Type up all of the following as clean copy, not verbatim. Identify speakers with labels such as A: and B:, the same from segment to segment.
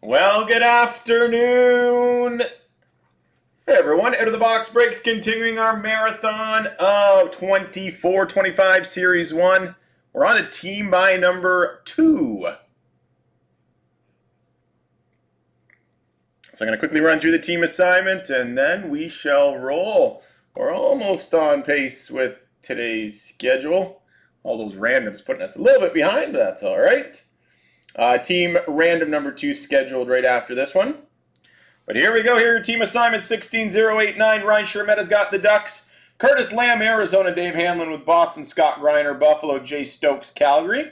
A: Well, good afternoon. Hey everyone, Out of the Box Breaks, continuing our marathon of 24-25 Series 1. We're on a team by number 2. So I'm going to quickly run through the team assignments and then we shall roll. We're almost on pace with today's schedule. All those randoms putting us a little bit behind, but that's all right. Team random number 2 scheduled right after this one. But here we go. Here are your team assignments. 16-0-8-9. Ryan Shermetta's got the Ducks. Curtis Lamb, Arizona. Dave Hanlon with Boston. Scott Greiner, Buffalo. Jay Stokes, Calgary.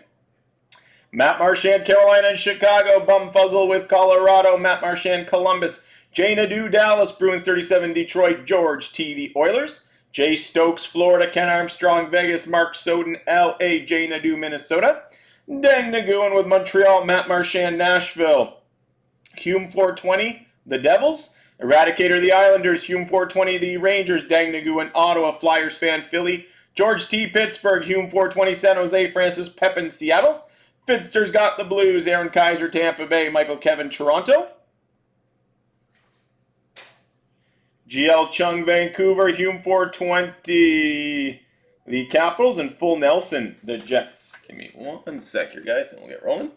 A: Matt Marchand, Carolina and Chicago. Bumfuzzle with Colorado. Matt Marchand, Columbus. Jay Nadeau, Dallas. Bruins 37, Detroit. George T, the Oilers. Jay Stokes, Florida. Ken Armstrong, Vegas. Mark Soden, LA. Jay Nadeau, Minnesota. Deng Nguyen with Montreal. Matt Marchand, Nashville. Hume 420, the Devils. Eradicator, the Islanders. Hume 420, the Rangers. Deng Nguyen, Ottawa. Flyers fan, Philly. George T, Pittsburgh. Hume 420, San Jose. Francis Pepin, Seattle. Fidster's got the Blues. Aaron Kaiser, Tampa Bay. Michael Kevin, Toronto. GL Chung, Vancouver. Hume 420, the Capitals. And Full Nelson, the Jets. Give me one sec here, guys, then we'll get rolling.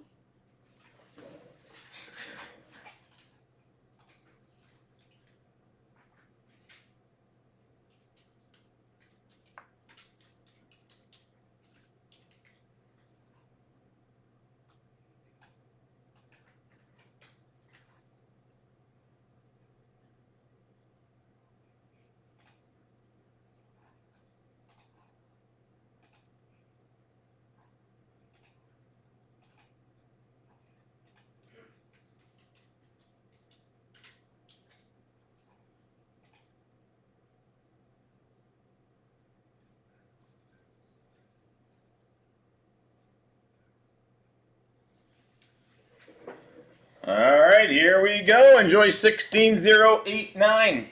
A: All right, here we go. Enjoy 16-0-8-9.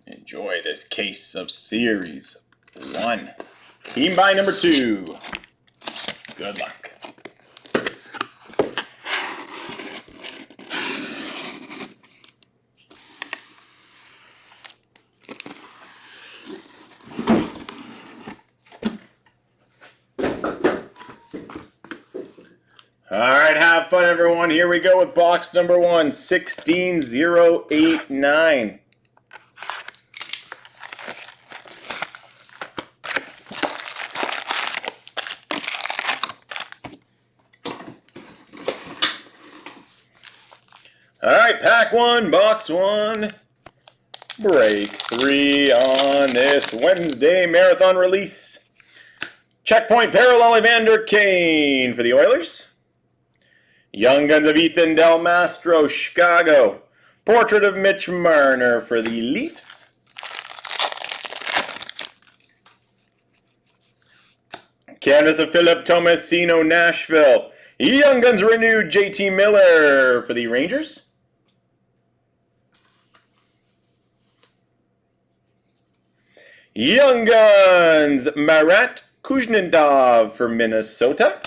A: Enjoy this case of Series 1. Team by number 2. Good luck. All right, have fun, everyone. Here we go with box number 1, 16-0-8-9. All right, pack 1, box 1, break 3 on this Wednesday marathon release. Checkpoint parallel Evander Kane for the Oilers. Young Guns of Ethan Del Mastro, Chicago. Portrait of Mitch Marner for the Leafs. Canvas of Philip Tomasino, Nashville. Young Guns renewed, JT Miller for the Rangers. Young Guns, Marat Kuznetsov for Minnesota.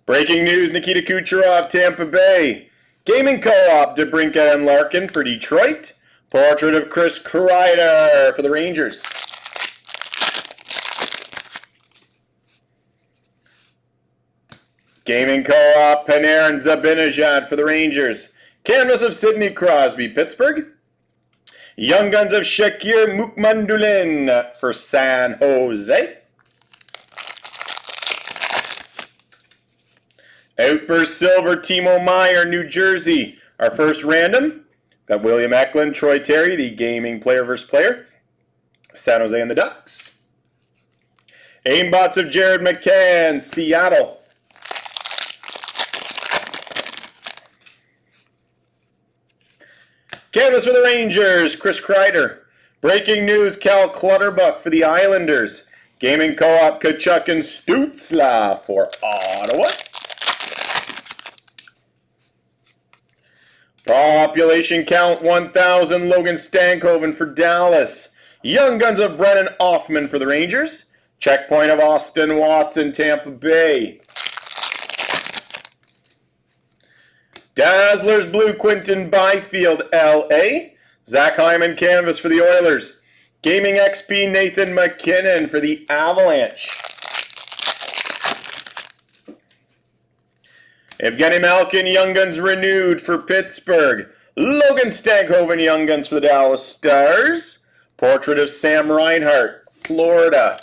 A: Breaking news, Nikita Kucherov, Tampa Bay. Gaming Co-op, DeBrincat and Larkin for Detroit. Portrait of Chris Kreider for the Rangers. Gaming Co-op, Panarin Zabinajad for the Rangers. Canvas of Sidney Crosby, Pittsburgh. Young Guns of Shakir Mukmandulin for San Jose. Outburst Silver, Timo Meyer, New Jersey. Our first random. Got William Eklund, Troy Terry, the gaming player versus player. San Jose and the Ducks. Aimbots of Jared McCann, Seattle. Canvas for the Rangers, Chris Kreider. Breaking news, Cal Clutterbuck for the Islanders. Gaming Co-op Kachuk and Stutzla for Ottawa. Population count 1,000, Logan Stankoven for Dallas. Young Guns of Brennan Othman for the Rangers. Checkpoint of Austin Watson, Tampa Bay. Dazzlers Blue Quinton Byfield, LA. Zach Hyman Canvas for the Oilers. Gaming XP Nathan McKinnon for the Avalanche. Evgeny Malkin Young Guns renewed for Pittsburgh. Logan Stankoven Young Guns for the Dallas Stars. Portrait of Sam Reinhart, Florida.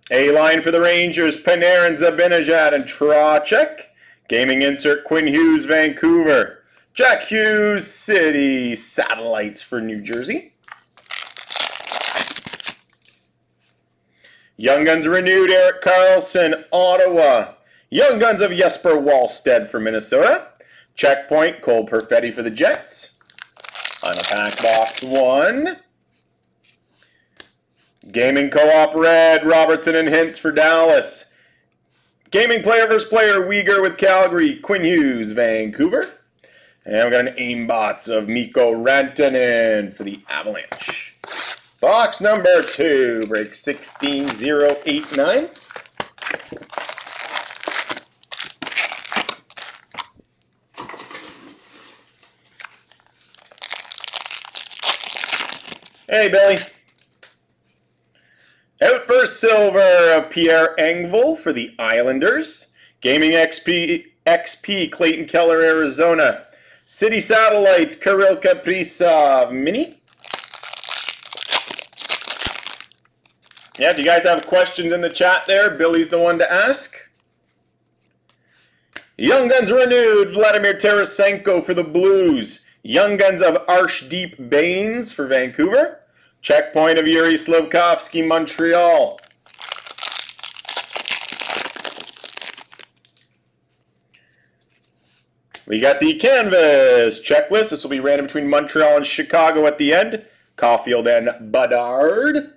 A: A-line for the Rangers, Panarin, Zibanejad, and Trocheck. Gaming insert Quinn Hughes, Vancouver. Jack Hughes, City Satellites for New Jersey. Young Guns renewed, Erik Karlsson, Ottawa. Young Guns of Jesper Wallstead for Minnesota. Checkpoint, Cole Perfetti for the Jets. Final pack box 1. Gaming Co-op Red, Robertson and Hintz for Dallas. Gaming Player vs. Player, Uyghur with Calgary, Quinn Hughes, Vancouver. And we've got an aimbots of Mikko Rantanen for the Avalanche. Box number 2, break 16089. Hey, Billy. Outburst Silver of Pierre Engvall for the Islanders. Gaming XP Clayton Keller, Arizona. City Satellites, Kirill Kaprizov Mini. Yeah, if you guys have questions in the chat there, Billy's the one to ask. Young Guns renewed, Vladimir Tarasenko for the Blues. Young Guns of Arshdeep Baines for Vancouver. Checkpoint of Yuri Slivkovsky, Montreal. We got the canvas checklist. This will be random between Montreal and Chicago at the end. Caulfield and Bedard.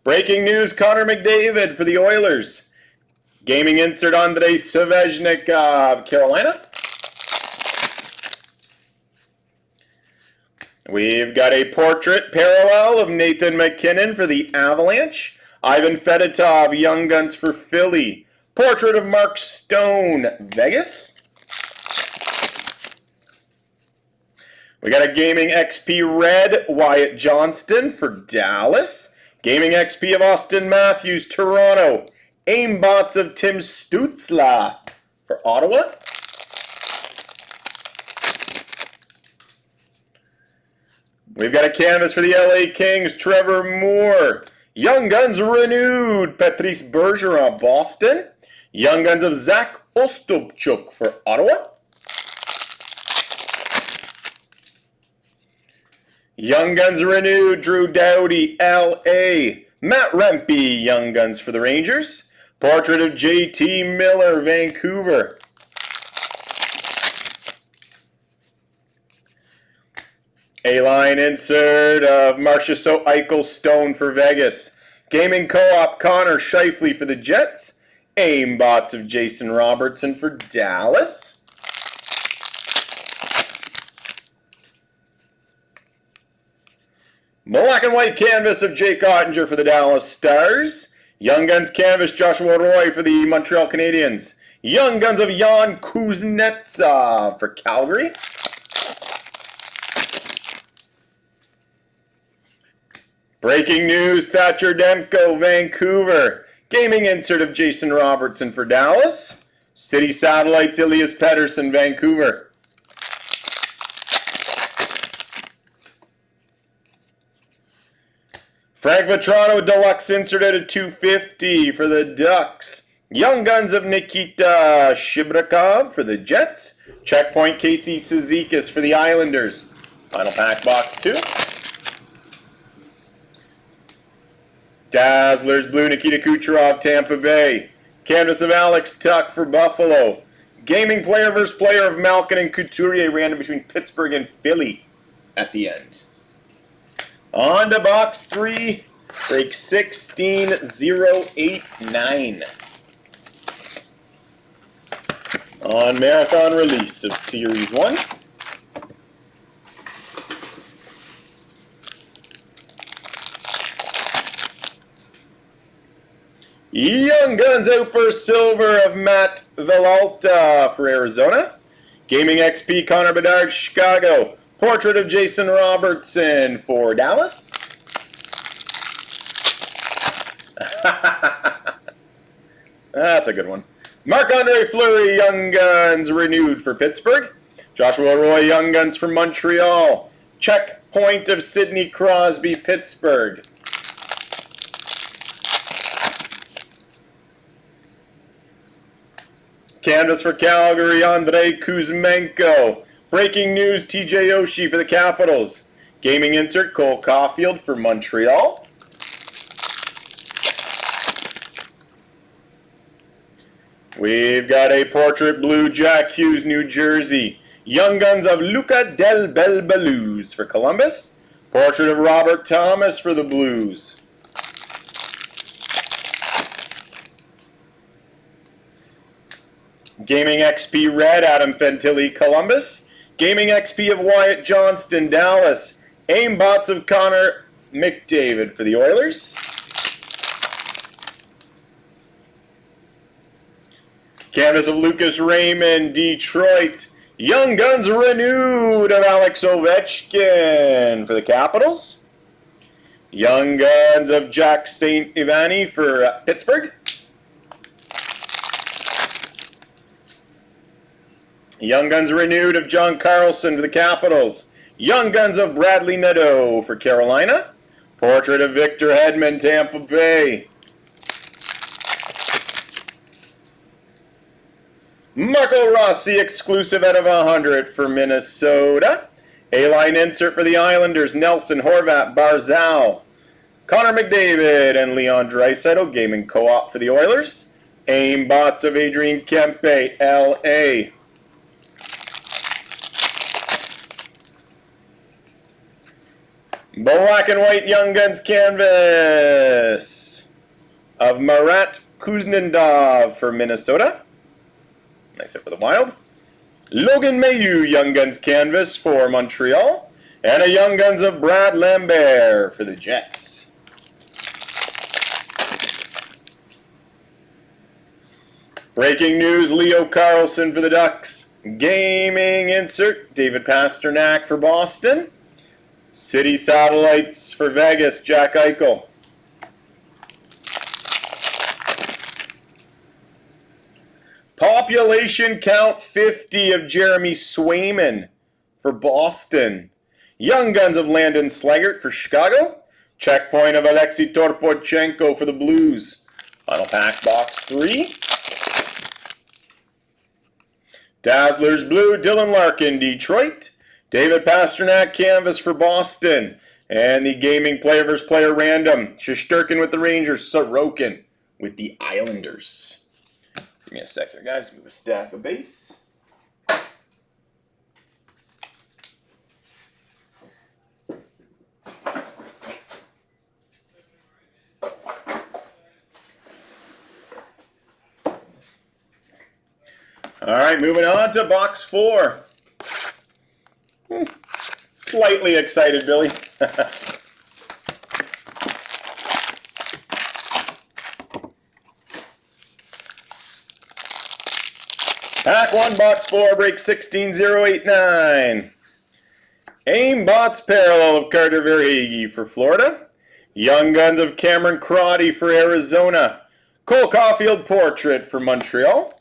A: Breaking news, Connor McDavid for the Oilers. Gaming insert, Andrei Svechnik of Carolina. We've got a portrait parallel of Nathan McKinnon for the Avalanche. Ivan Fedotov, Young Guns for Philly. Portrait of Mark Stone, Vegas. We got a Gaming XP Red, Wyatt Johnston for Dallas. Gaming XP of Austin Matthews, Toronto. Aimbots of Tim Stutzla for Ottawa. We've got a canvas for the LA Kings, Trevor Moore. Young Guns renewed, Patrice Bergeron, Boston. Young Guns of Zach Ostapchuk for Ottawa. Young Guns renewed, Drew Doughty, LA. Matt Rempe, Young Guns for the Rangers. Portrait of JT Miller, Vancouver. A-line insert of Marchessault Eichel Stone for Vegas. Gaming Co-op Connor Scheifele for the Jets. Aimbots of Jason Robertson for Dallas. Black and white canvas of Jake Ottinger for the Dallas Stars. Young Guns canvas Joshua Roy for the Montreal Canadiens. Young Guns of Jan Kuznetsov for Calgary. Breaking news, Thatcher Demko, Vancouver. Gaming insert of Jason Robertson for Dallas. City Satellites, Elias Pettersson, Vancouver. Frank Vetrano Deluxe inserted at 250 for the Ducks. Young Guns of Nikita Shibrakov for the Jets. Checkpoint Casey Cizikas for the Islanders. Final pack box 2. Dazzlers Blue Nikita Kucherov, Tampa Bay. Canvas of Alex Tuck for Buffalo. Gaming Player vs. Player of Malkin and Couturier, random between Pittsburgh and Philly at the end. On to box 3, break 16089. On marathon release of Series 1. Young Guns Upper Silver of Matt Villalta for Arizona. Gaming XP Connor Bedard, Chicago. Portrait of Jason Robertson for Dallas. That's a good one. Marc-Andre Fleury, Young Guns renewed for Pittsburgh. Joshua Roy, Young Guns for Montreal. Checkpoint of Sidney Crosby, Pittsburgh. Canvas for Calgary, Andrei Kuzmenko. Breaking news, TJ Oshie for the Capitals. Gaming insert, Cole Caulfield for Montreal. We've got a portrait blue, Jack Hughes, New Jersey. Young Guns of Luca Del Belbaluz for Columbus. Portrait of Robert Thomas for the Blues. Gaming XP Red, Adam Fantilli, Columbus. Gaming XP of Wyatt Johnston, Dallas. Aimbots of Connor McDavid for the Oilers. Canvas of Lucas Raymond, Detroit. Young Guns renewed of Alex Ovechkin for the Capitals. Young Guns of Jack St. Ivany for Pittsburgh. Young Guns renewed of John Carlson for the Capitals. Young Guns of Bradley Neto for Carolina. Portrait of Victor Hedman, Tampa Bay. Marco Rossi exclusive out of 100 for Minnesota. A-line insert for the Islanders, Nelson, Horvat, Barzal. Connor McDavid and Leon Draisaitl, gaming co-op for the Oilers. Aimbots of Adrian Kempe, LA. Black and white Young Guns canvas of Marat Kuznetsov for Minnesota. Nice hit for the Wild. Logan Mailloux Young Guns canvas for Montreal. And a Young Guns of Brad Lambert for the Jets. Breaking news, Leo Carlson for the Ducks. Gaming insert, David Pasternak for Boston. City Satellites for Vegas, Jack Eichel. Population count 50 of Jeremy Swayman for Boston. Young Guns of Landon Slaggert for Chicago. Checkpoint of Alexei Torpochenko for the Blues. Final pack, box 3. Dazzlers Blue, Dylan Larkin, Detroit. David Pasternak canvas for Boston. And the Gaming Player vs. Player random. Shesterkin with the Rangers. Sorokin with the Islanders. Give me a sec here, guys. Move a stack of base. All right, moving on to box 4. Slightly excited, Billy. Pack 1, box 4, break 16089. Aimbots parallel of Carter Verhaeghe for Florida. Young Guns of Cameron Crotty for Arizona. Cole Caulfield portrait for Montreal.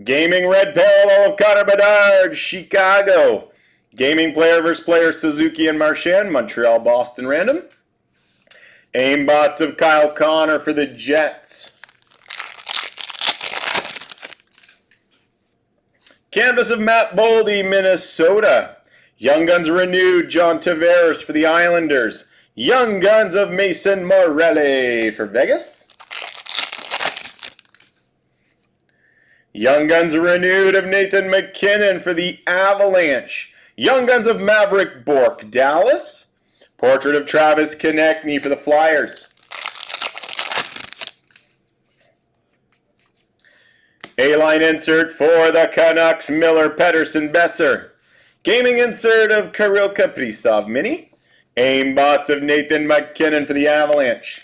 A: Gaming red parallel of Connor Bedard, Chicago. Gaming player vs. player, Suzuki and Marchand, Montreal, Boston random. Aimbots of Kyle Connor for the Jets. Canvas of Matt Boldy, Minnesota. Young Guns renewed, John Tavares for the Islanders. Young Guns of Mason Morelli for Vegas. Young Guns renewed of Nathan McKinnon for the Avalanche. Young Guns of Maverick Bourque, Dallas. Portrait of Travis Konechny for the Flyers. A-line insert for the Canucks, Miller, Pettersson, Besser. Gaming insert of Kirill Kaprizov Mini. Aimbots of Nathan McKinnon for the Avalanche.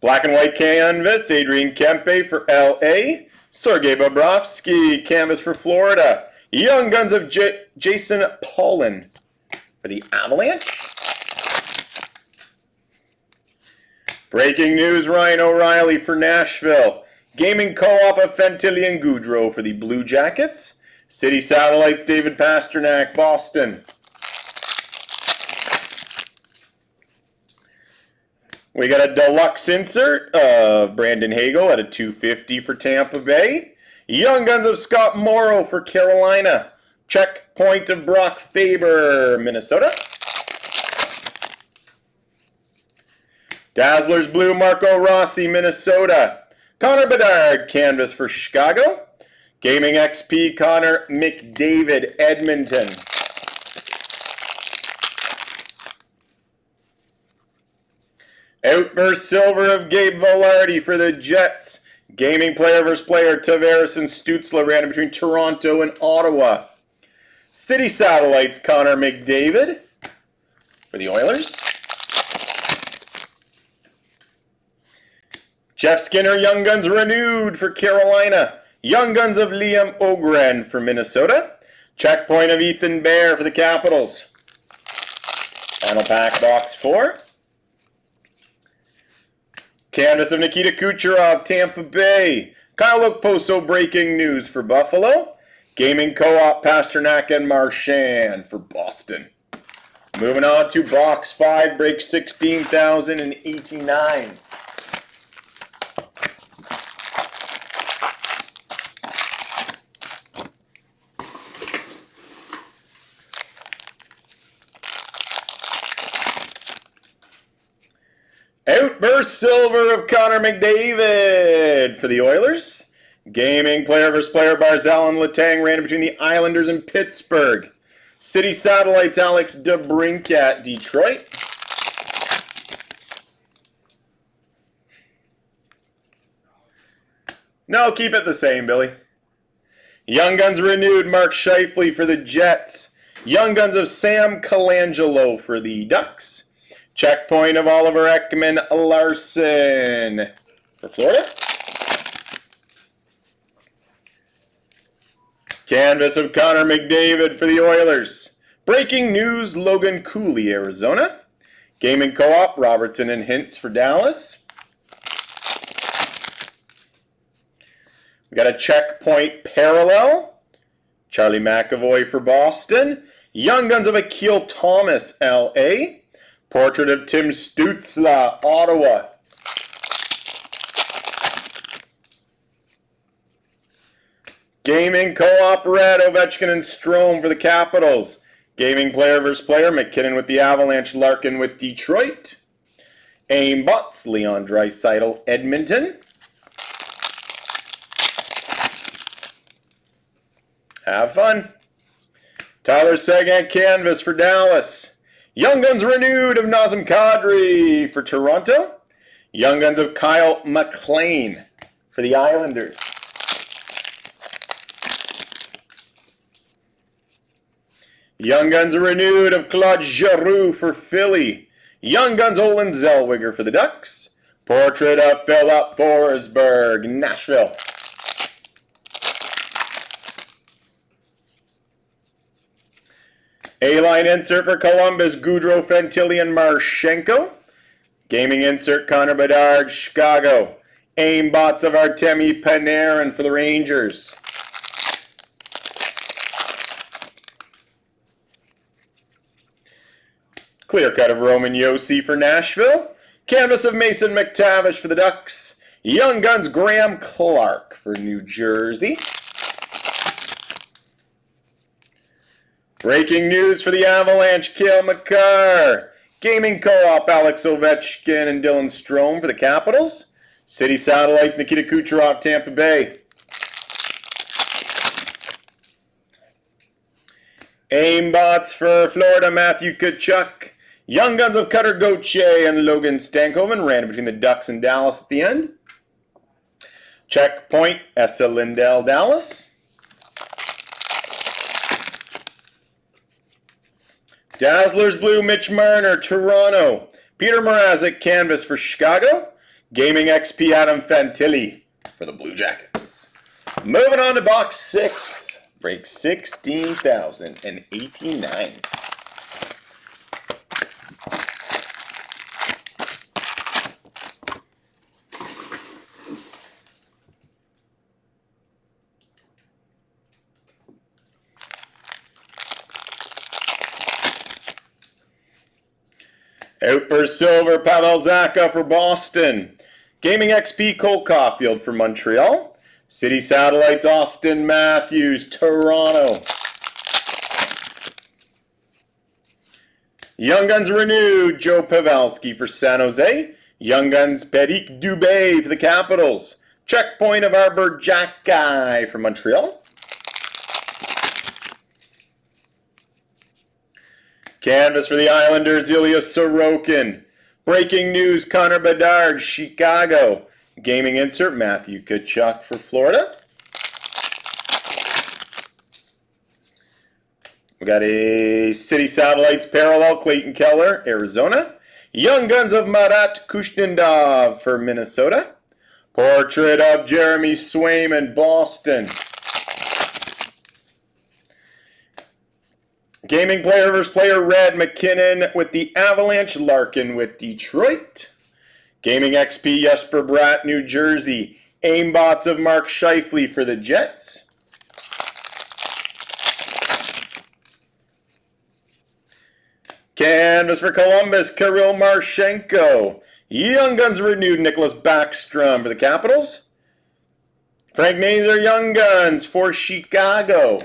A: Black and white canvas, Adrian Kempe for LA. Sergei Bobrovsky, canvas for Florida. Young Guns of Jason Paulin for the Avalanche. Breaking news, Ryan O'Reilly for Nashville. Gaming co-op of Fantilli and Goudreau for the Blue Jackets. City Satellites, David Pasternak, Boston. We got a deluxe insert of Brandon Hagel at a 250 for Tampa Bay. Young Guns of Scott Morrow for Carolina. Checkpoint of Brock Faber, Minnesota. Dazzlers Blue, Marco Rossi, Minnesota. Connor Bedard, canvas for Chicago. Gaming XP, Connor McDavid, Edmonton. Outburst Silver of Gabe Velarde for the Jets. Gaming player versus player, Tavares and Stützle ran between Toronto and Ottawa. City Satellites, Connor McDavid for the Oilers. Jeff Skinner, Young Guns renewed for Carolina. Young Guns of Liam Ogren for Minnesota. Checkpoint of Ethan Bear for the Capitals. Final pack, box 4. Canvas of Nikita Kucherov, Tampa Bay. Kyle Okposo, breaking news for Buffalo. Gaming co-op, Pasternak and Marchand for Boston. Moving on to box 5, break 16,089. Outburst Silver of Connor McDavid for the Oilers. Gaming player versus player, Barzal and Letang ran between the Islanders and Pittsburgh. City Satellites, Alex DeBrincat, Detroit. No, keep it the same, Billy. Young Guns renewed, Mark Scheifele for the Jets. Young Guns of Sam Colangelo for the Ducks. Checkpoint of Oliver Ekman Larson for Florida. Canvas of Connor McDavid for the Oilers. Breaking news, Logan Cooley, Arizona. Gaming co-op, Robertson and Hintz for Dallas. We got a checkpoint parallel. Charlie McAvoy for Boston. Young Guns of Akil Thomas, LA. Portrait of Tim Stützle, Ottawa. Gaming co-op red, Ovechkin and Strome for the Capitals. Gaming player versus player, McKinnon with the Avalanche, Larkin with Detroit. Aimbots, Leon Draisaitl, Edmonton. Have fun. Tyler Seguin, canvas for Dallas. Young Guns renewed of Nazem Kadri for Toronto. Young Guns of Kyle McLean for the Islanders. Young Guns renewed of Claude Giroux for Philly. Young Guns Olin Zellweger for the Ducks. Portrait of Philip Forsberg, Nashville. A-line insert for Columbus, Goudreau, Fantilli, and Marchenko. Gaming insert, Connor Bedard, Chicago. Aimbots of Artemi Panarin for the Rangers. Clear cut of Roman Josi for Nashville. Canvas of Mason McTavish for the Ducks. Young Guns Graham Clark for New Jersey. Breaking news for the Avalanche, Cale Makar. Gaming co-op, Alex Ovechkin and Dylan Strome for the Capitals. City Satellites, Nikita Kucherov, Tampa Bay. Aimbots for Florida, Matthew Tkachuk. Young Guns of Cutter Gauthier and Logan Stankoven ran between the Ducks and Dallas at the end. Checkpoint, Essa Lindell, Dallas. Dazzlers Blue, Mitch Marner, Toronto. Peter Mrazek, canvas for Chicago. Gaming XP, Adam Fantilli for the Blue Jackets. Moving on to box 6. Break 16,089. Outburst Silver, Pavel Zacha for Boston. Gaming XP, Cole Caulfield for Montreal. City Satellites, Austin Matthews, Toronto. Young Guns Renewed, Joe Pavelski for San Jose. Young Guns, Peric Dubé for the Capitals. Checkpoint of Arbor Jack Guy for Montreal. Canvas for the Islanders, Ilya Sorokin. Breaking news, Connor Bedard, Chicago. Gaming insert, Matthew Tkachuk for Florida. We got a City Satellites parallel, Clayton Keller, Arizona. Young Guns of Marat Kushnindov for Minnesota. Portrait of Jeremy Swayman, Boston. Gaming player versus player red, McKinnon with the Avalanche, Larkin with Detroit. Gaming XP, Jesper Bratt, New Jersey. Aimbots of Mark Scheifele for the Jets. Canvas for Columbus, Kirill Marchenko. Young Guns Renewed, Nicholas Backstrom for the Capitals. Frank Nazar, Young Guns for Chicago.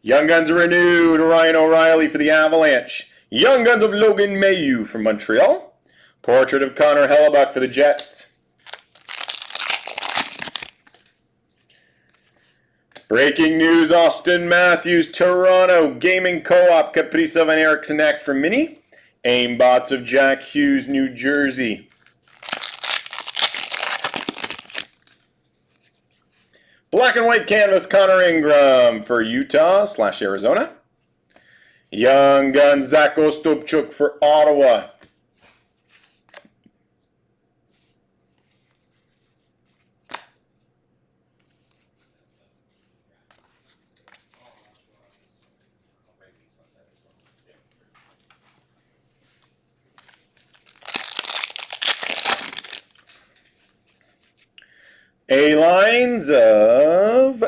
A: Young Guns Renewed, Ryan O'Reilly for the Avalanche. Young Guns of Logan Mailloux for Montreal. Portrait of Connor Hellebuck for the Jets. Breaking news, Austin Matthews, Toronto. Gaming Co-op, Kaprizov and Eriksson Ek for Mini. Aimbots of Jack Hughes, New Jersey. Black and white canvas, Connor Ingram for Utah/Arizona. Young Guns, Zach Ostapchuk for Ottawa. A-lines of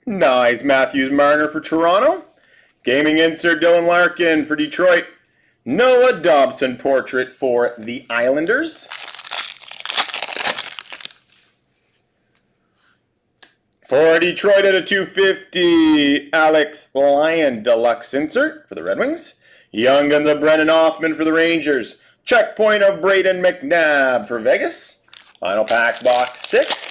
A: Nyes Matthews Marner for Toronto. Gaming insert, Dylan Larkin for Detroit. Noah Dobson portrait for the Islanders. For Detroit at a 250, Alex Lyon deluxe insert for the Red Wings. Young Guns of Brennan Othman for the Rangers. Checkpoint of Braden McNabb for Vegas. Final pack, box 6.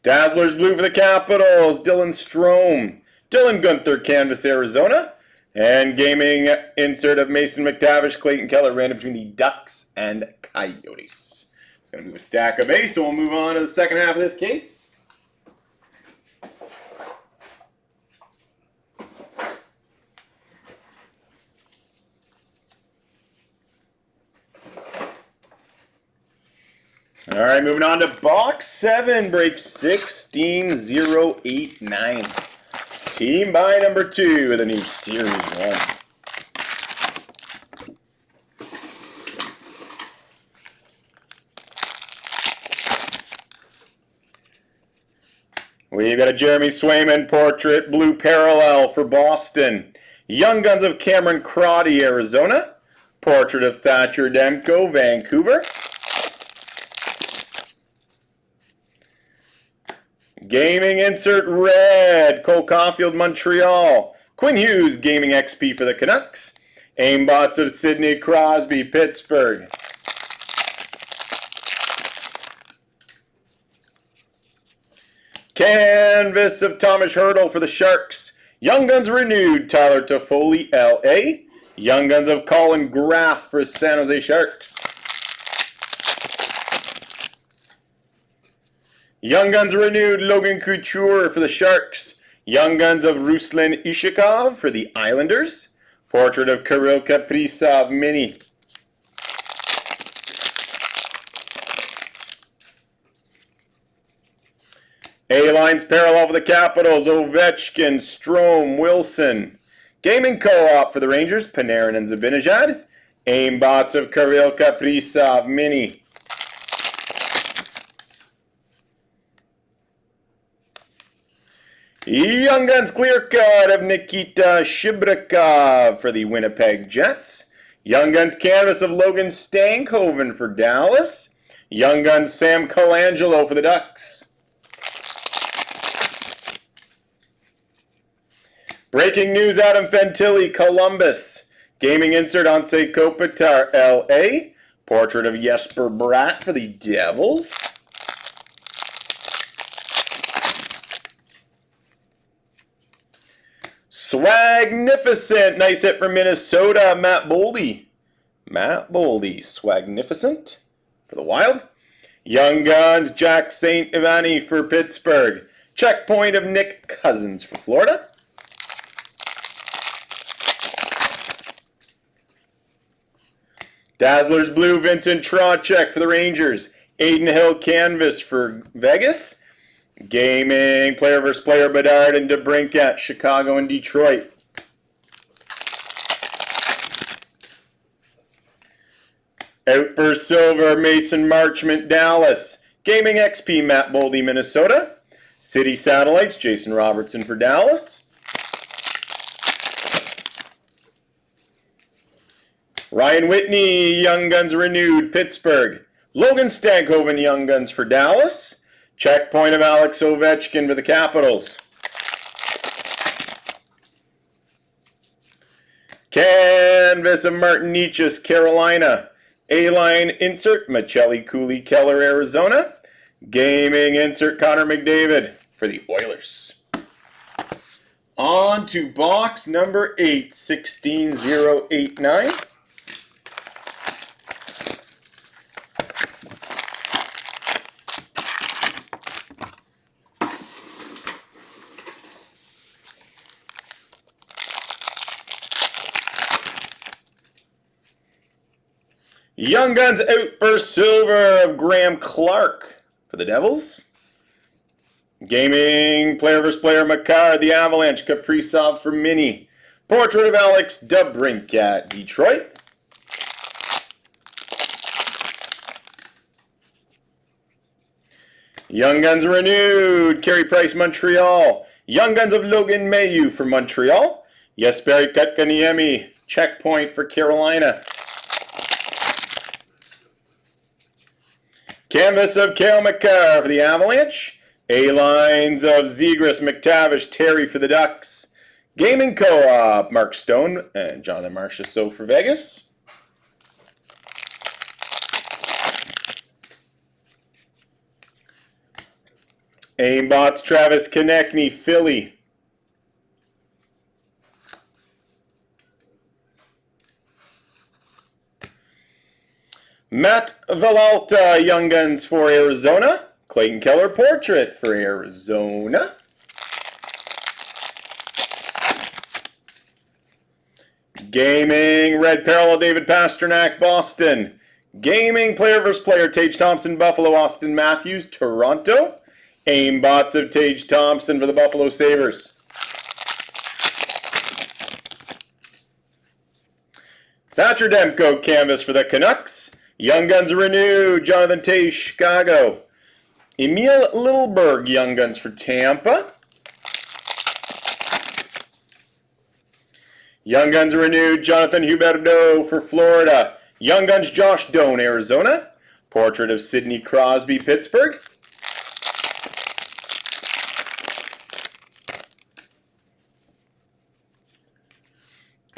A: Dazzlers Blue for the Capitals, Dylan Strome. Dylan Gunther, Canvas, Arizona. And gaming insert of Mason McTavish, Clayton Keller, ran between the Ducks and Coyotes. It's going to move a stack of base, so we'll move on to the second half of this case. All right, moving on to box 7, break 16089. Team by number 2 of the new Series 1. We've got a Jeremy Swayman portrait, blue parallel for Boston. Young Guns of Cameron Crotty, Arizona. Portrait of Thatcher Demko, Vancouver. Gaming insert red, Cole Caulfield, Montreal. Quinn Hughes, Gaming XP for the Canucks. Aimbots of Sidney Crosby, Pittsburgh. Canvas of Thomas Hertl for the Sharks. Young Guns renewed, Tyler Toffoli, LA. Young Guns of Colin Graff for San Jose Sharks. Young Guns renewed, Logan Couture for the Sharks. Young Guns of Ruslan Ishikov for the Islanders. Portrait of Kirill Kaprizov, Mini. A-Lines parallel for the Capitals, Ovechkin, Strome, Wilson. Gaming Co-op for the Rangers, Panarin and Zibanejad. Aimbots of Kirill Kaprizov, Mini. Young Guns clear cut of Nikita Shibrikov for the Winnipeg Jets. Young Guns canvas of Logan Stankoven for Dallas. Young Guns Sam Colangelo for the Ducks. Breaking news, Adam Fantilli, Columbus. Gaming insert Anse Kopitar, LA. Portrait of Jesper Bratt for the Devils. Swagnificent, nice hit for Minnesota, Matt Boldy. Matt Boldy, Swagnificent for the Wild. Young Guns, Jack St. Ivani for Pittsburgh. Checkpoint of Nick Cousins for Florida. Dazzlers Blue, Vincent Trocheck for the Rangers. Aiden Hill canvas for Vegas. Gaming player versus player, Bedard and DeBrincat, Chicago and Detroit. Outburst Silver, Mason Marchment, Dallas. Gaming XP, Matt Boldy, Minnesota. City Satellites, Jason Robertson for Dallas. Ryan Whitney, Young Guns renewed, Pittsburgh. Logan Stankoven, Young Guns for Dallas. Checkpoint of Alex Ovechkin for the Capitals. Canvas of Martin Nietzsche's, Carolina. A-line insert, Michelli Cooley Keller, Arizona. Gaming insert, Connor McDavid for the Oilers. On to box number 8, 16089. Young Guns Outburst Silver of Graham Clark for the Devils. Gaming player versus player, Makar, the Avalanche, Kaprizov for Mini. Portrait of Alex DeBrincat, Detroit. Young Guns renewed, Carey Price, Montreal. Young Guns of Logan Mailloux for Montreal. Jesperi Kotkaniemi, checkpoint for Carolina. Canvas of Cale Makar for the Avalanche. A-lines of Zegras, McTavish, Terry for the Ducks. Gaming Co-op, Mark Stone and Jonathan Marchessault for Vegas. Aimbots, Travis Konechny, Philly. Matt Villalta, Young Guns for Arizona. Clayton Keller, portrait for Arizona. Gaming, red parallel, David Pasternak, Boston. Gaming, player versus player, Tage Thompson, Buffalo, Austin Matthews, Toronto. Aimbots of Tage Thompson for the Buffalo Sabres. Thatcher Demko, canvas for the Canucks. Young Guns renewed, Jonathan Toews, Chicago. Emil Littleberg, Young Guns for Tampa. Young Guns renewed, Jonathan Huberdeau for Florida. Young Guns Josh Doan, Arizona. Portrait of Sidney Crosby, Pittsburgh.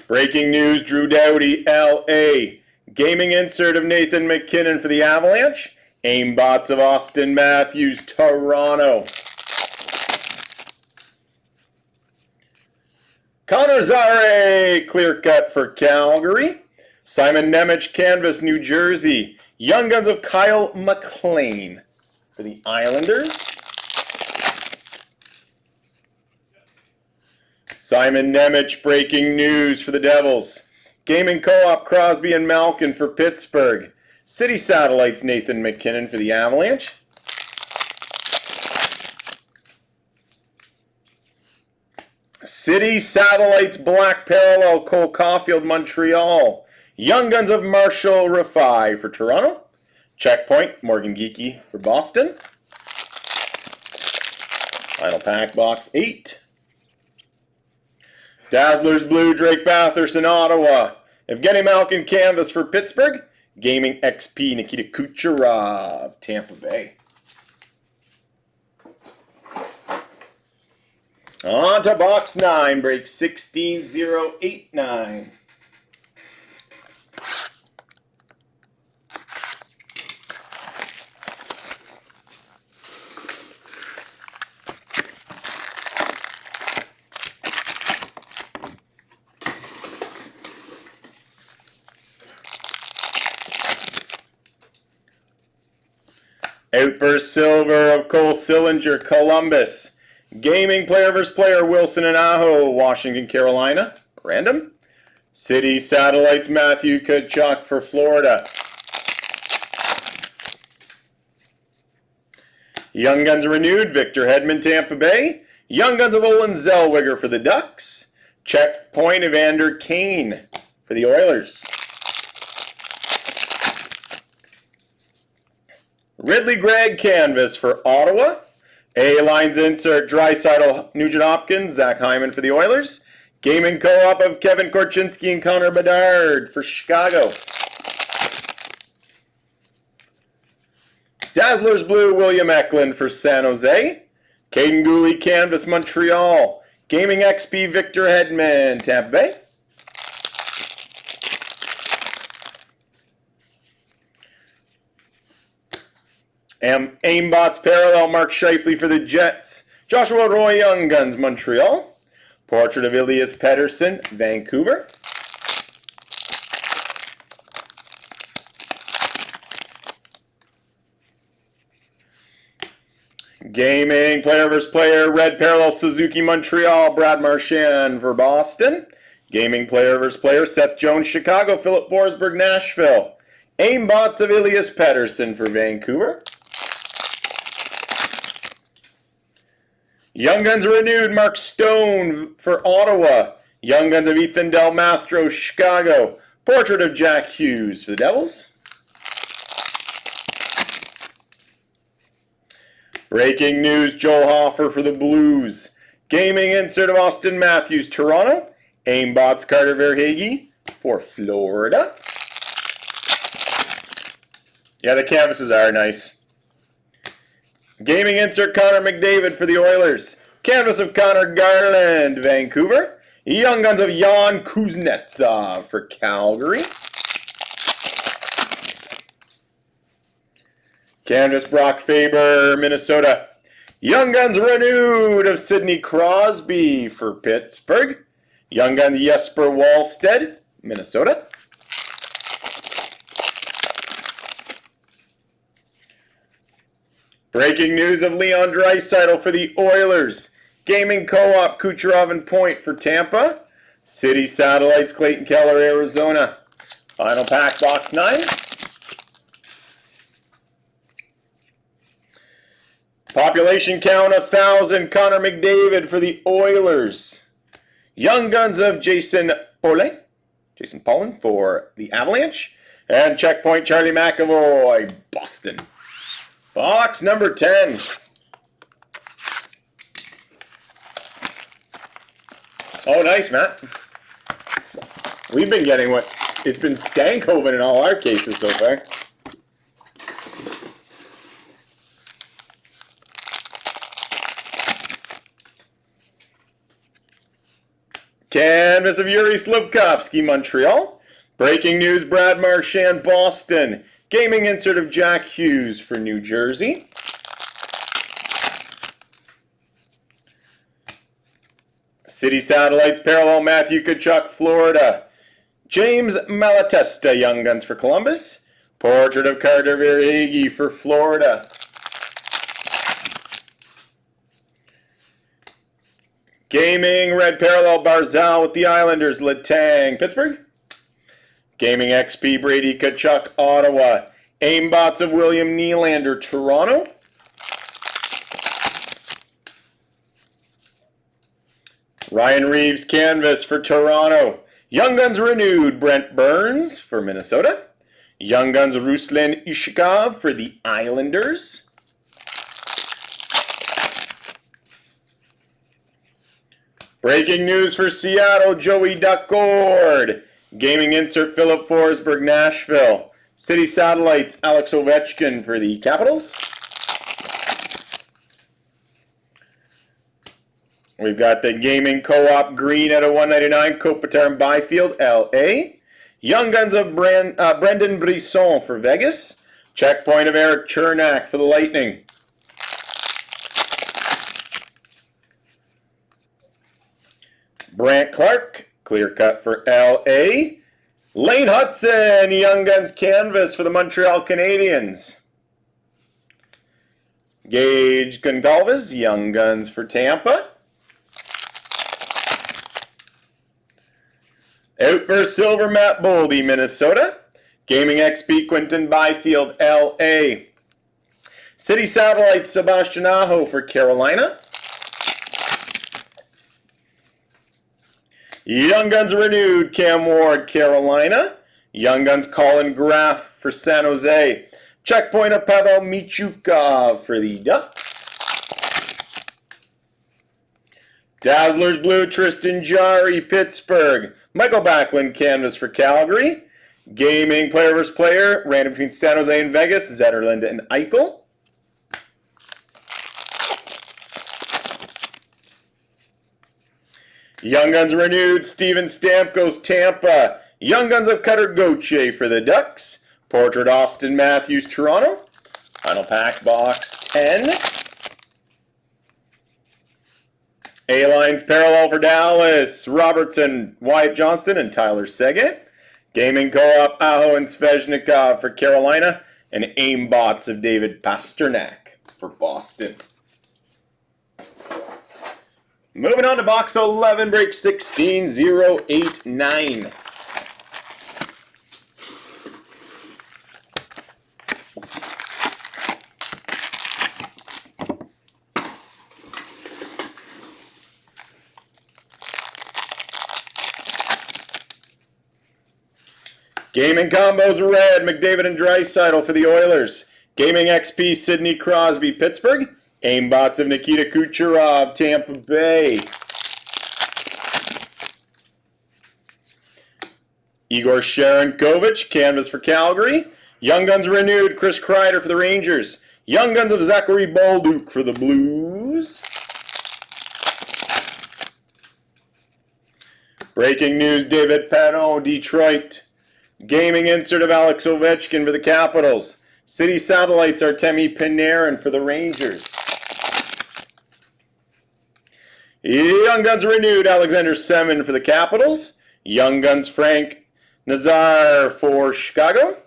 A: Breaking news, Drew Doughty, LA. Gaming insert of Nathan McKinnon for the Avalanche. Aimbots of Austin Matthews, Toronto. Connor Zare, clear cut for Calgary. Simon Nemec, canvas, New Jersey. Young Guns of Kyle McLean for the Islanders. Simon Nemec, breaking news for the Devils. Gaming Co-op, Crosby and Malkin for Pittsburgh. City Satellites, Nathan McKinnon for the Avalanche. City Satellites, Black Parallel, Cole Caulfield, Montreal. Young Guns of Marshall Rafai for Toronto. Checkpoint, Morgan Geekie for Boston. Final pack, box 8. Dazzlers Blue, Drake Batherson, Ottawa. Evgeny Malkin, canvas for Pittsburgh. Gaming XP, Nikita Kucherov, Tampa Bay. On to box 9, break 16089. Outburst Silver of Cole Sillinger, Columbus. Gaming player versus player, Wilson and Aho, Washington, Carolina. Random. City Satellites, Matthew Tkachuk for Florida. Young Guns renewed, Victor Hedman, Tampa Bay. Young Guns of Olin Zellweger for the Ducks. Checkpoint, Evander Kane for the Oilers. Ridley Gregg, canvas for Ottawa. A-Lines insert, Draisaitl, Nugent Hopkins, Zach Hyman for the Oilers. Gaming Co-op of Kevin Korchinski and Connor Bedard for Chicago. Dazzlers Blue, William Eklund for San Jose. Caden Gooley, canvas, Montreal. Gaming XP, Victor Hedman, Tampa Bay. Aimbots Parallel, Mark Scheifele for the Jets. Joshua Roy, Young Guns, Montreal. Portrait of Elias Pettersson, Vancouver. Gaming player versus player, Red Parallel, Suzuki, Montreal. Brad Marchand for Boston. Gaming player versus player, Seth Jones, Chicago. Philip Forsberg, Nashville. Aimbots of Elias Pettersson for Vancouver. Young Guns renewed, Mark Stone for Ottawa. Young Guns of Ethan Del Mastro, Chicago. Portrait of Jack Hughes for the Devils. Breaking news, Joel Hofer for the Blues. Gaming insert of Austin Matthews, Toronto. Aimbots Carter Verhaeghe for Florida. Yeah, the canvases are nice. Gaming insert Connor McDavid for the Oilers. Canvas of Connor Garland, Vancouver. Young Guns of Jan Kuznetsov for Calgary. Canvas Brock Faber, Minnesota. Young Guns renewed of Sidney Crosby for Pittsburgh. Young Guns Jesper Wallstead, Minnesota. Breaking news of Leon Draisaitl for the Oilers. Gaming Co-op, Kucherov and Point for Tampa. City Satellites, Clayton Keller, Arizona. Final pack, box 9. Population count 1,000, Connor McDavid for the Oilers. Young Guns of Jason Pollin for the Avalanche. And checkpoint, Charlie McAvoy, Boston. Box number 10. Oh, nice, Matt. We've been getting what? It's been Stankoven in all our cases so far. Canvas of Yuri Slivkovsky, Montreal. Breaking news, Brad Marchand, Boston. Gaming insert of Jack Hughes for New Jersey. City Satellites parallel, Matthew Tkachuk, Florida. James Malatesta, Young Guns for Columbus. Portrait of Carter Verhaeghe for Florida. Gaming red parallel, Barzal with the Islanders, Letang, Pittsburgh. Gaming XP, Brady Tkachuk, Ottawa. Aimbots of William Nylander, Toronto. Ryan Reeves canvas for Toronto. Young Guns renewed, Brent Burns for Minnesota. Young Guns Ruslan Ishikov for the Islanders. Breaking news for Seattle, Joey Duckord. Gaming insert, Philip Forsberg, Nashville. City Satellites, Alex Ovechkin for the Capitals. We've got the Gaming Co-op Green out of 199, Kopitar and Byfield, LA. Young Guns of Brendan Brisson for Vegas. Checkpoint of Eric Chernak for the Lightning. Brant Clark, clear cut for LA. Lane Hudson, Young Guns canvas for the Montreal Canadiens. Gage Gonçalves, Young Guns for Tampa. Outburst Silver, Matt Boldy, Minnesota. Gaming XP, Quinton Byfield, LA. City Satellites, Sebastian Aho for Carolina. Young Guns renewed, Cam Ward, Carolina. Young Guns Colin Graff for San Jose. Checkpoint of Pavel Michukov for the Ducks. Dazzlers Blue, Tristan Jarry, Pittsburgh. Michael Backlund canvas for Calgary. Gaming player versus player, random between San Jose and Vegas, Zetterlund and Eichel. Young Guns renewed, Steven Stamkos, Tampa. Young Guns of Cutter Gauthier for the Ducks. Portrait Austin Matthews, Toronto. Final pack, box 10. A-Lines parallel for Dallas, Robertson, Wyatt Johnston, and Tyler Seguin. Gaming Co-op, Aho and Svechnikov for Carolina. And Aimbots of David Pasternak for Boston. Moving on to box 11, break 16089. Gaming Combos red, McDavid and Draisaitl for the Oilers. Gaming XP, Sidney Crosby, Pittsburgh. Aimbots of Nikita Kucherov, Tampa Bay. Igor Sharangovich, canvas for Calgary. Young Guns renewed, Chris Kreider for the Rangers. Young Guns of Zachary Bolduc for the Blues. Breaking news, David Panon, Detroit. Gaming insert of Alex Ovechkin for the Capitals. City Satellites, Artemi Panarin for the Rangers. Young Guns renewed, Alexander Semin for the Capitals. Young Guns Frank Nazar for Chicago.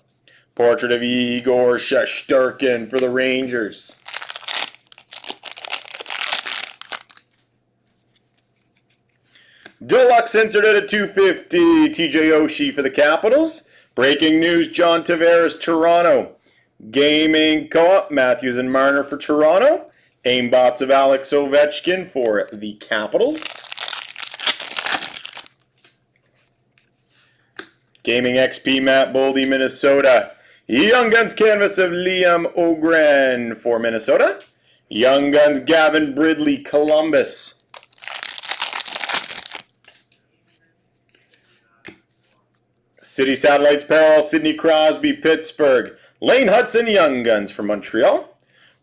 A: Portrait of Igor Shesterkin for the Rangers. Deluxe insert at a 250, TJ Oshie for the Capitals. Breaking news, John Tavares, Toronto. Gaming Co-op, Matthews and Marner for Toronto. Aimbots of Alex Ovechkin for the Capitals. Gaming XP, Matt Boldy, Minnesota. Young Guns canvas of Liam Ogren for Minnesota. Young Guns Gavin Bridley, Columbus. City Satellites parallel, Sidney Crosby, Pittsburgh. Lane Hudson, Young Guns for Montreal.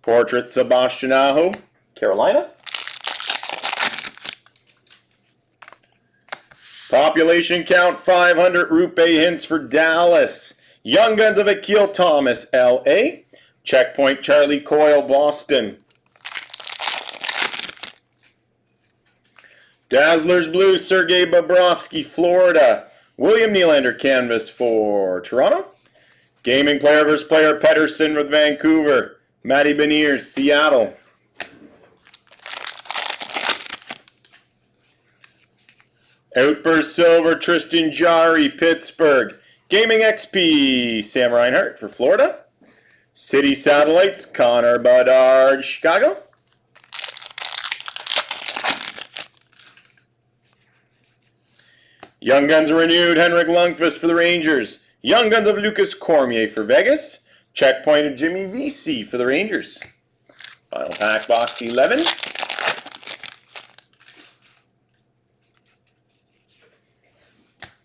A: Portrait, Sebastian Aho, Carolina. Population count 500 Rupe Hints for Dallas. Young Guns of Akil Thomas, LA. Checkpoint Charlie Coyle, Boston. Dazzlers Blue, Sergei Bobrovsky, Florida. William Nylander canvas for Toronto. Gaming Player vs. Player Pettersson with Vancouver. Matty Beniers, Seattle. Outburst Silver, Tristan Jarry, Pittsburgh. Gaming XP, Sam Reinhart for Florida. City Satellites, Connor Bedard, Chicago. Young Guns renewed, Henrik Lundqvist for the Rangers. Young Guns of Lucas Cormier for Vegas. Checkpoint of Jimmy Vesey for the Rangers. Final pack, box 11.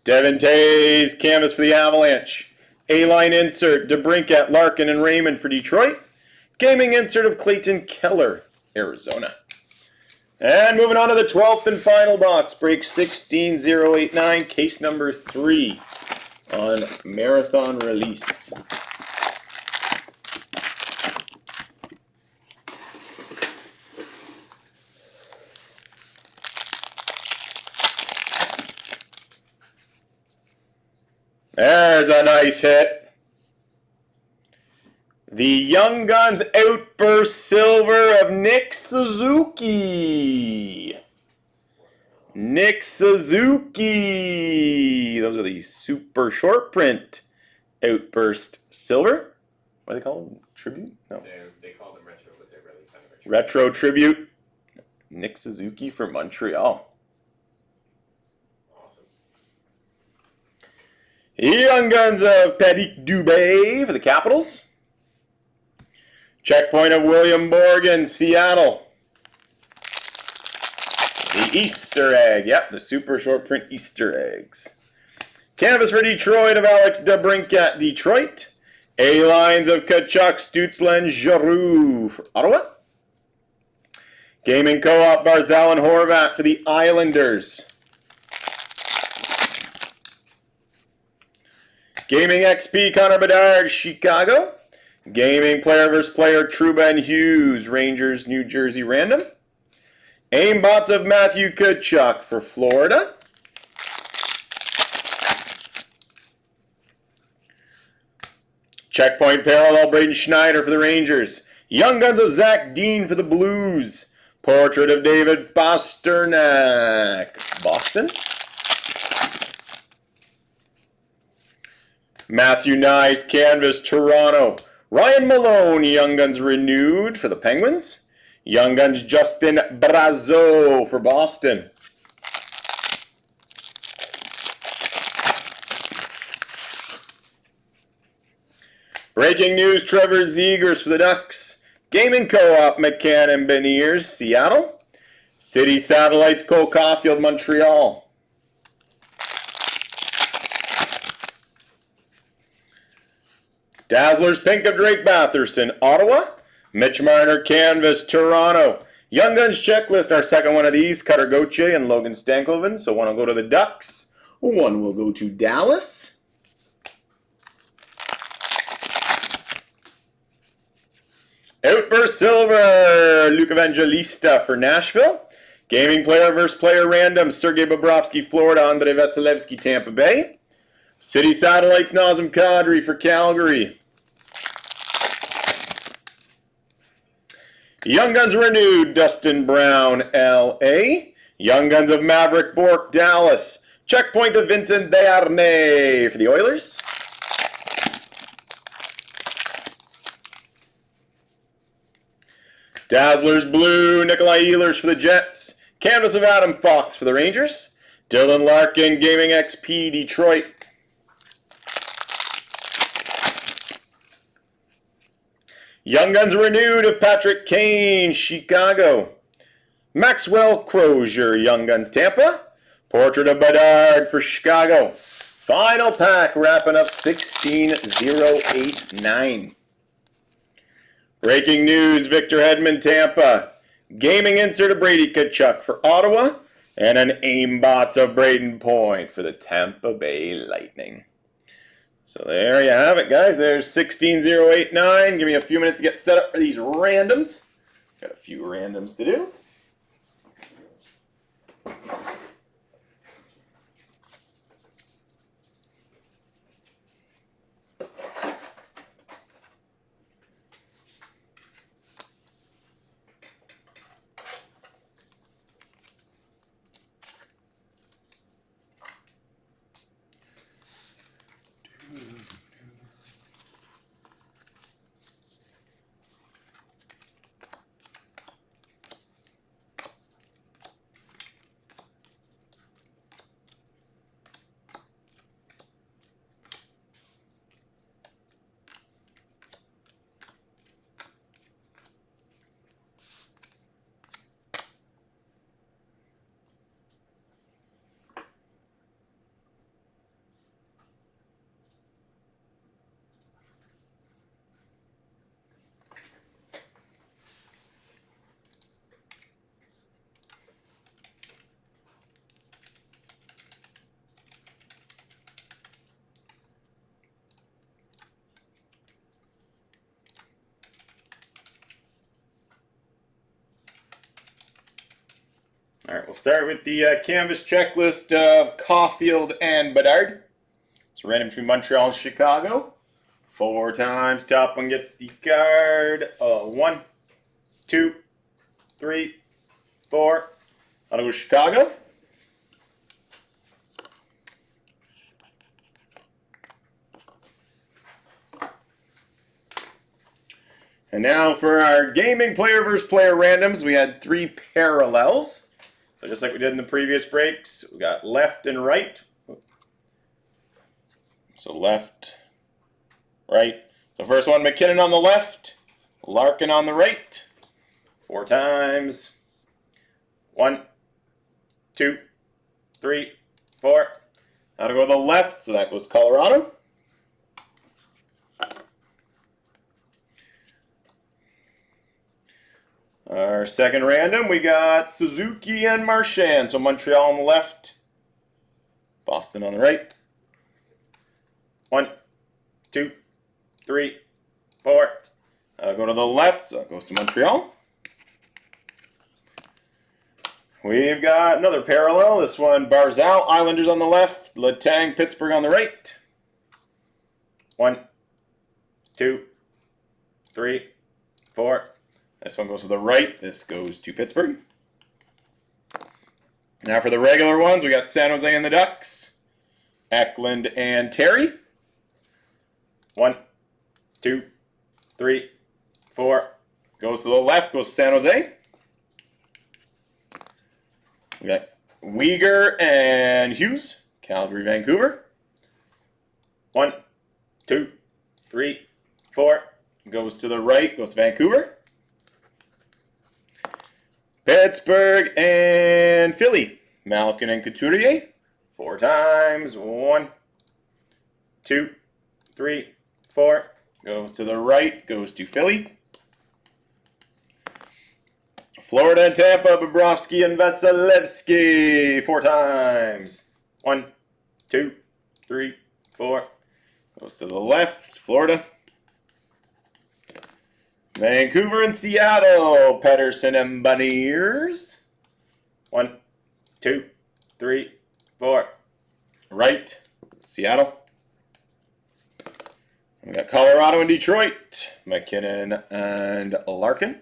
A: Devin Tays, canvas for the Avalanche. A-line insert, DeBrincat, Larkin, and Raymond for Detroit. Gaming insert of Clayton Keller, Arizona. And moving on to the 12th and final box, break 16089, case number 3 on Marathon Release. There's a nice hit. The Young Guns Outburst Silver of Nick Suzuki. Nick Suzuki. Those are the super short print Outburst Silver. What do they call them? Tribute? No.
B: They call them retro, but they're really kind of retro.
A: Retro Tribute. Nick Suzuki for Montreal. Young Guns of Patrick Dubé for the Capitals. Checkpoint of William Borgen, Seattle. The Easter egg. Yep, the super short print Easter eggs. Canvas for Detroit of Alex DeBrincat, Detroit. A-lines of Kachuk, Stutzla, and Giroux for Ottawa. Gaming Co-op Barzal and Horvat for the Islanders. Gaming XP Connor Bedard, Chicago. Gaming Player vs. Player Trouba and Hughes, Rangers, New Jersey random. Aimbots of Matthew Kachuk for Florida. Checkpoint Parallel Braden Schneider for the Rangers. Young Guns of Zach Dean for the Blues. Portrait of David Pasternak, Boston. Matthew Nyes, canvas, Toronto. Ryan Malone, Young Guns renewed for the Penguins. Young Guns Justin Brazeau for Boston. Breaking news, Trevor Zegers for the Ducks. Gaming Co-op, McCann and Beniers, Seattle. City Satellites, Cole Caulfield, Montreal. Dazzlers Pink of Drake Batherson, Ottawa. Mitch Marner, canvas, Toronto. Young Guns checklist, our second one of these, Cutter Gauthier and Logan Stankoven. So one will go to the Ducks, one will go to Dallas. Outburst Silver, Luke Evangelista for Nashville. Gaming Player vs. Player random, Sergei Bobrovsky, Florida, Andrei Vasilevsky, Tampa Bay. City Satellites, Nazem Kadri for Calgary. Young Guns renewed, Dustin Brown, L.A. Young Guns of Maverick Bourque, Dallas. Checkpoint of Vincent Desharnais for the Oilers. Dazzlers Blue, Nikolai Ehlers for the Jets. Canvas of Adam Fox for the Rangers. Dylan Larkin, Gaming XP, Detroit. Young Guns renewed of Patrick Kane, Chicago. Maxwell Crozier, Young Guns Tampa. Portrait of Bedard for Chicago. Final pack, wrapping up 16089. Breaking news, Victor Hedman, Tampa. Gaming insert of Brady Kachuk for Ottawa. And an aimbot of Braden Point for the Tampa Bay Lightning. So there you have it, guys. There's 16089. Give me a few minutes to get set up for these randoms. Got a few randoms to do. All right, we'll start with the canvas checklist of Caulfield and Bedard. It's random between Montreal and Chicago. 4 times. Top one gets the card. 1, 2, 3, 4. I'll go Chicago. And now for our gaming player versus player randoms, we had 3 parallels. So just like we did in the previous breaks, we got left and right. So left, right. So first one, McKinnon on the left, Larkin on the right. 4 times. 1, 2, 3, 4. Now to go to the left, so that goes Colorado. Our second random, we got Suzuki and Marchand. So Montreal on the left, Boston on the right. 1, 2, 3, 4. I'll go to the left, so it goes to Montreal. We've got another parallel. This one, Barzal, Islanders on the left, Letang, Pittsburgh on the right. 1, 2, 3, 4. This one goes to the right. This goes to Pittsburgh. Now for the regular ones, we got San Jose and the Ducks, Eklund and Terry. 1, 2, 3, 4. Goes to the left, goes to San Jose. We got Uyghur and Hughes, Calgary, Vancouver. 1, 2, 3, 4. Goes to the right, goes to Vancouver. Pittsburgh and Philly, Malkin and Couturier. 4 times. 1, 2, 3, 4. Goes to the right, goes to Philly. Florida and Tampa, Bobrovsky and Vasilevsky. 4 times. 1, 2, 3, 4. Goes to the left, Florida. Vancouver and Seattle, Pettersson and Beniers. 1, 2, 3, 4. Right, Seattle. We got Colorado and Detroit, McKinnon and Larkin.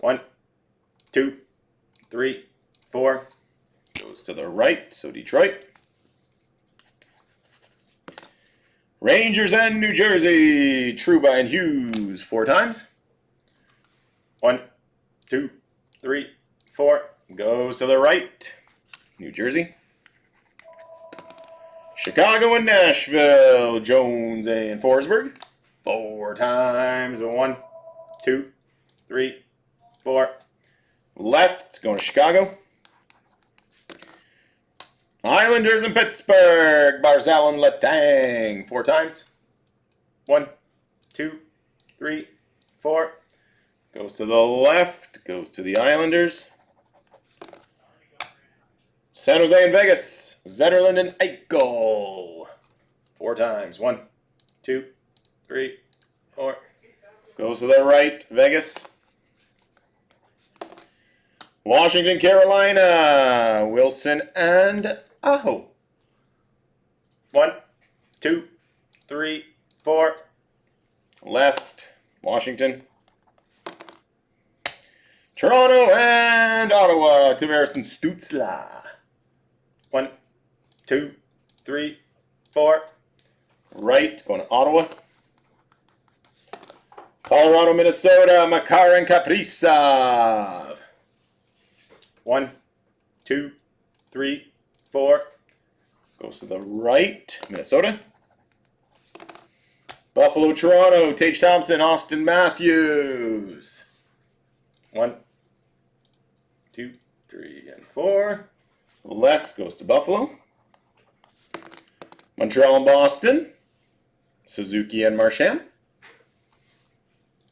A: 1, 2, 3, 4. Goes to the right, so Detroit. Rangers and New Jersey, Trouba and Hughes. 4 times. 1, 2, 3, 4. Goes to the right, New Jersey. Chicago and Nashville, Jones and Forsberg. 4 times. 1, 2, 3, 4. Left, going to Chicago. Islanders and Pittsburgh, Barzal and Letang. 4 times. 1, 2, 3, 4. Goes to the left, goes to the Islanders. San Jose and Vegas. Zetterlund and Eichel. 4 times. 1, 2, 3, 4. Goes to the right, Vegas. Washington, Carolina. Wilson and Aho. 1, 2, 3, 4. Left, Washington. Toronto and Ottawa. Tavares and Stützle. 1, 2, 3, 4. Right, going to Ottawa. Colorado, Minnesota. Makar and Kaprizov. 1, 2, 3, 4. Goes to the right, Minnesota. Buffalo, Toronto. Tage Thompson, Austin Matthews. 1, 2, 3, and 4. Left goes to Buffalo. Montreal and Boston. Suzuki and Marchand.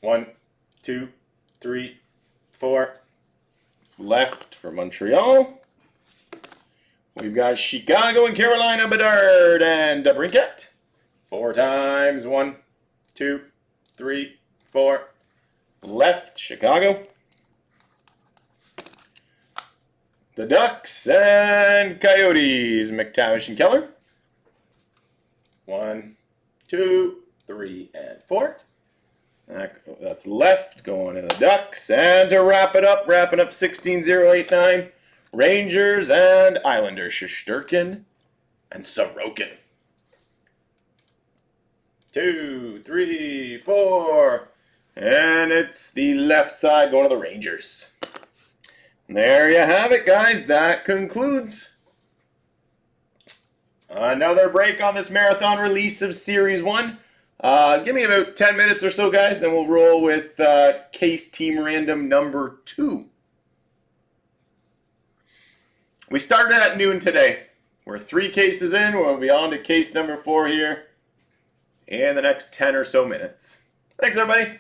A: 1, 2, 3, 4. Left for Montreal. We've got Chicago and Carolina, Bedard and DeBrincat. 4 times. 1, 2, 3, 4. Left, Chicago. The Ducks and Coyotes, McTavish and Keller. 1, 2, 3, and 4. That's left, going to the Ducks. And to wrap it up 16-0-8-9, Rangers and Islanders, Shesterkin and Sorokin. 2, 3, 4. And it's the left side going to the Rangers. There you have it, guys. That concludes another break on this marathon release of Series 1. Give me about 10 minutes or so, guys. Then we'll roll with case team random number 2. We started at noon today. We're 3 cases in. We'll be on to case number 4 here in the next 10 or so minutes. Thanks, everybody.